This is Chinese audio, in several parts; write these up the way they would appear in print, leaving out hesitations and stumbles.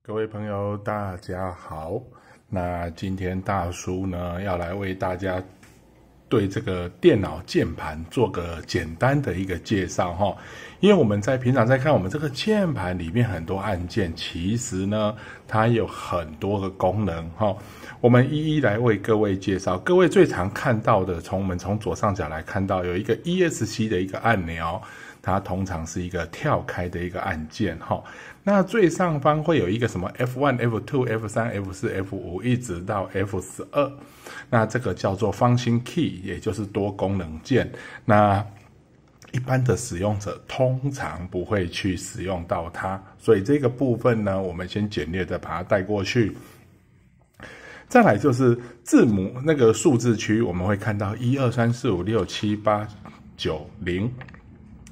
各位朋友，大家好。那今天大叔呢，要来为大家对这个电脑键盘做个简单的一个介绍哈。因为我们平常在看我们这个键盘里面很多按键，其实呢，它有很多个功能哈。我们一一来为各位介绍。各位最常看到的，我们从左上角来看到有一个 ESC 的一个按钮。它通常是一个跳开的一个按键哈，那最上方会有一个什么 F1、F2、F3、F4、F5 一直到 F12， 那这个叫做function key， 也就是多功能键。那一般的使用者通常不会去使用到它，所以这个部分呢，我们先简略的把它带过去。再来就是字母那个数字区，我们会看到1、2、3、4、5、6、7、8、9、0。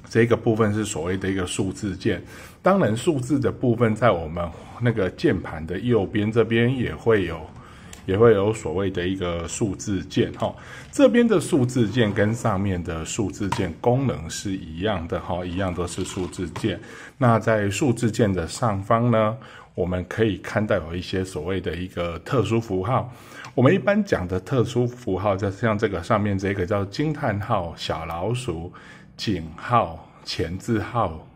这个部分是所谓的一个数字键，当然数字的部分在我们那个键盘的右边这边也会有所谓的一个数字键哈。这边的数字键跟上面的数字键功能是一样的哈，一样都是数字键。那在数字键的上方呢，我们可以看到有一些所谓的一个特殊符号。我们一般讲的特殊符号，就像这个上面这个叫惊叹号、小老鼠、井号、前字号、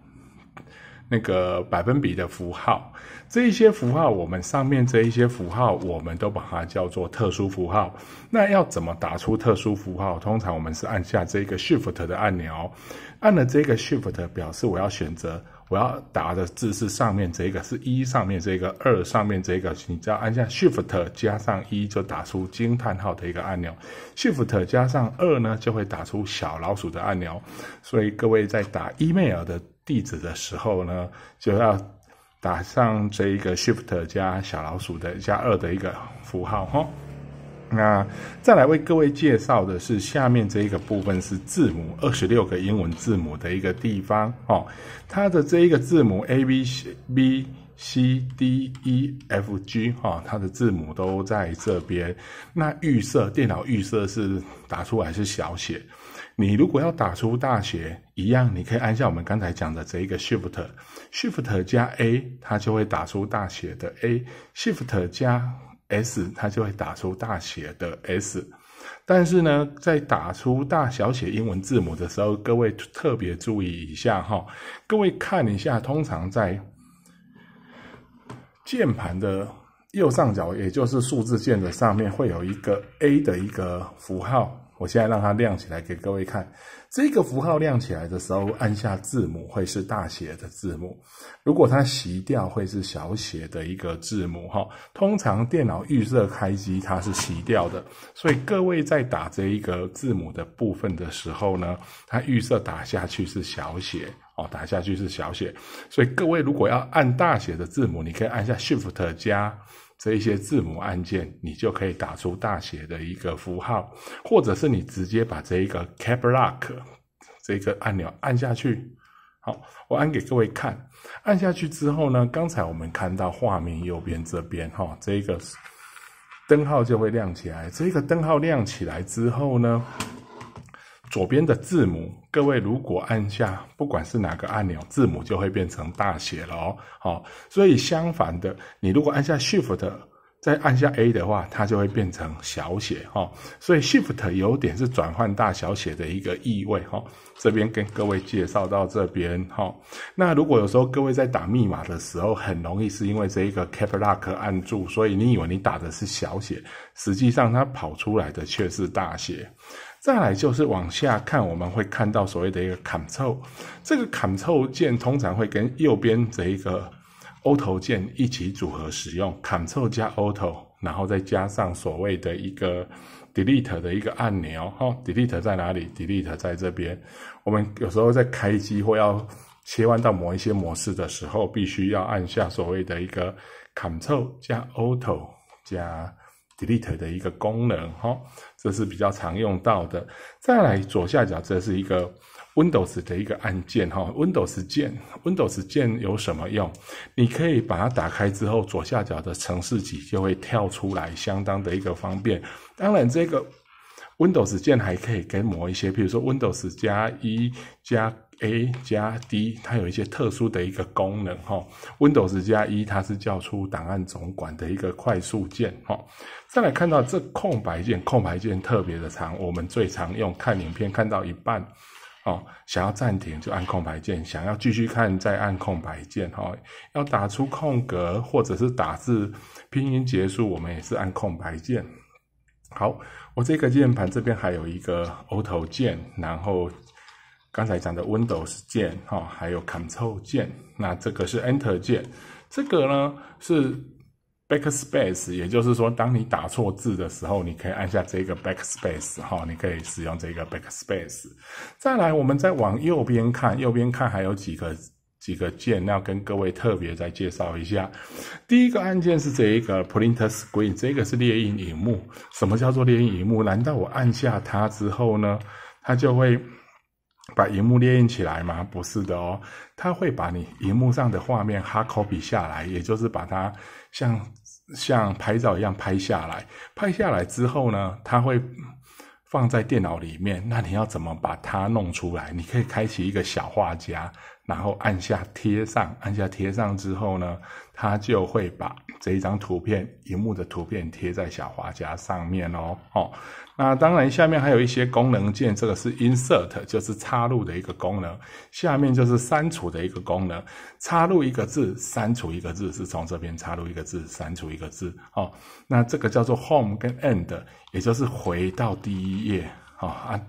那个百分比的符号，这一些符号，我们上面这一些符号，我们都把它叫做特殊符号。那要怎么打出特殊符号？通常我们是按下这个 Shift 的按钮，按了这个 Shift 表示我要选择我要打的字是上面这个是1，上面这个2，上面这个，你只要按下 Shift 加上1就打出惊叹号的一个按钮 ，Shift 加上2呢就会打出小老鼠的按钮。所以各位在打 email 的地址的时候呢，就要打上这一个 Shift 加小老鼠的加2的一个符号哈。那再来为各位介绍的是下面这一个部分是字母26个英文字母的一个地方哦，它的这一个字母 A、B、C、D、E、F、G 哈，它的字母都在这边。那电脑预设是打出来是小写，你如果要打出大写，一样你可以按下我们刚才讲的这一个 Shift 加 A， 它就会打出大写的 A，Shift 加S 它就会打出大写的 S， 但是呢，在打出大小写英文字母的时候，各位特别注意一下哈。各位看一下，通常在键盘的右上角，也就是数字键的上面，会有一个 A 的一个符号。我现在让它亮起来给各位看，这个符号亮起来的时候，按下字母会是大写的字母，如果它熄掉会是小写的一个字母哈。通常电脑预设开机它是熄掉的，所以各位在打这一个字母的部分的时候呢，它预设打下去是小写哦，打下去是小写，所以各位如果要按大写的字母，你可以按下 Shift 加这一些字母按键，你就可以打出大写的一个符号，或者是你直接把这一个 Cap Lock 这个按钮按下去。好，我按给各位看，按下去之后呢，刚才我们看到画面右边这边哈，这个灯号就会亮起来。这个灯号亮起来之后呢，左边的字母，各位如果按下不管是哪个按钮，字母就会变成大写了哦。好，所以相反的，你如果按下 Shift 再按下 A 的话，它就会变成小写哈。所以 Shift 有点是转换大小写的一个意味哈。这边跟各位介绍到这边哈。那如果有时候各位在打密码的时候，很容易是因为这一个 Cap Lock 按住，所以你以为你打的是小写，实际上它跑出来的却是大写。再来就是往下看，我们会看到所谓的一个 Ctrl， 这个 Ctrl 键通常会跟右边这一个 Auto 键一起组合使用 ，Ctrl 加 Auto， 然后再加上所谓的一个 Delete 的一个按钮哈。Delete 在哪里 ？Delete 在这边。我们有时候在开机或要切换到某一些模式的时候，必须要按下所谓的一个 Ctrl 加 Auto 加Delete 的一个功能哈，这是比较常用到的。再来左下角，这是一个 Windows 的一个按键哈。Windows 键有什么用？你可以把它打开之后，左下角的程式集就会跳出来，相当的一个方便。当然，这个 Windows 键还可以跟某一些，比如说 Windows 加1加 A 加 D， 它有一些特殊的一个功能Windows 加 E 它是叫出档案总管的一个快速键再来看到这空白键，空白键特别的长，我们最常用看影片看到一半想要暂停就按空白键，想要继续看再按空白键要打出空格或者是打字拼音结束，我们也是按空白键。好，我这个键盘这边还有一个 Auto 键，然后刚才讲的 Windows 键还有 Control 键，那这个是 Enter 键，这个呢是 Backspace， 也就是说当你打错字的时候，你可以按下这个 Backspace 你可以使用这个 Backspace。再来我们再往右边看，右边看还有几个键要跟各位特别再介绍一下。第一个按键是这一个 Print Screen， 这个是列印萤幕。什么叫做列印萤幕？难道我按下它之后呢，它就会把萤幕列印起来吗？不是的它会把你萤幕上的画面 hard copy 下来，也就是把它像拍照一样拍下来。拍下来之后呢，它会放在电脑里面。那你要怎么把它弄出来？你可以开启一个小画家，然后按下贴上，按下贴上之后呢，它就会把这一张图片，萤幕的图片贴在小画家上面那当然下面还有一些功能键，这个是 Insert， 就是插入的一个功能，下面就是删除的一个功能，插入一个字，删除一个字，是从这边插入一个字，删除一个字那这个叫做 Home 跟 End， 也就是回到第一页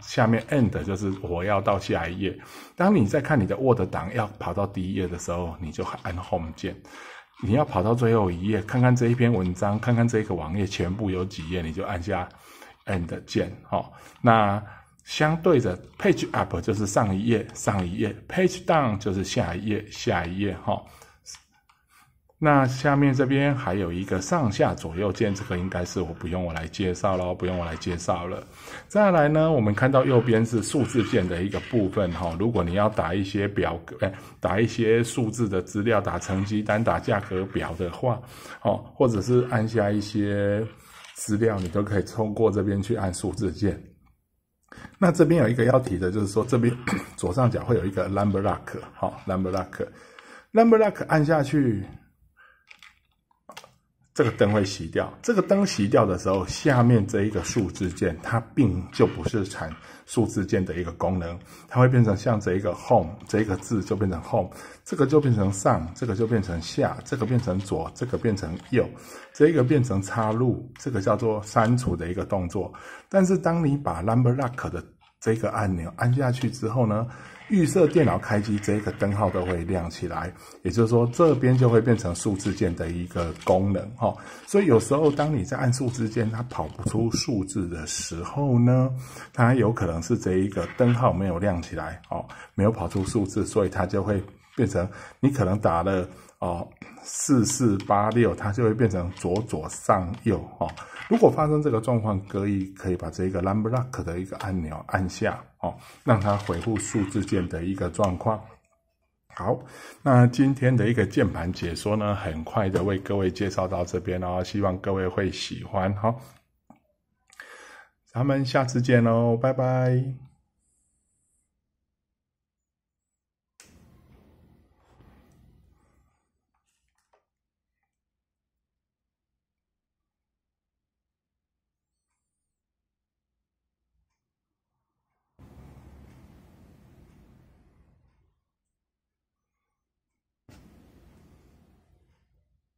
下面 End 就是我要到下一页。当你在看你的 Word 档要跑到第一页的时候，你就按 Home 键。你要跑到最后一页，看看这一篇文章，看看这个网页全部有几页，你就按下 End 键那相对的 Page Up 就是上一页，上一页 Page Down 就是下一页，下一页那下面这边还有一个上下左右键，这个应该是不用我来介绍了。再来呢，我们看到右边是数字键的一个部分如果你要打一些表格，打一些数字的资料，打成绩单，打价格表的话或者是按下一些资料，你都可以通过这边去按数字键。那这边有一个要提的，就是说这边左上角会有一个 Number Lock Number Lock 按下去，这个灯会熄掉。这个灯熄掉的时候，下面这一个数字键它就不是产数字键的一个功能，它会变成像这一个 Home， 这一个字就变成 Home， 这个就变成上，这个就变成下，这个变成左，这个变成右，这个变成插入，这个叫做删除的一个动作。但是当你把 Number Lock 的这个按钮按下去之后呢，预设电脑开机，这个灯号都会亮起来，也就是说这边就会变成数字键的一个功能所以有时候当你在按数字键它跑不出数字的时候呢，它有可能是这一个灯号没有亮起来没有跑出数字，所以它就会变成你可能打了4486，它就会变成左左上右如果发生这个状况，可以把这个 Number Lock 的一个按钮按下让它回复数字键的一个状况。好，那今天的一个键盘解说呢，很快的为各位介绍到这边希望各位会喜欢咱们下次见拜拜。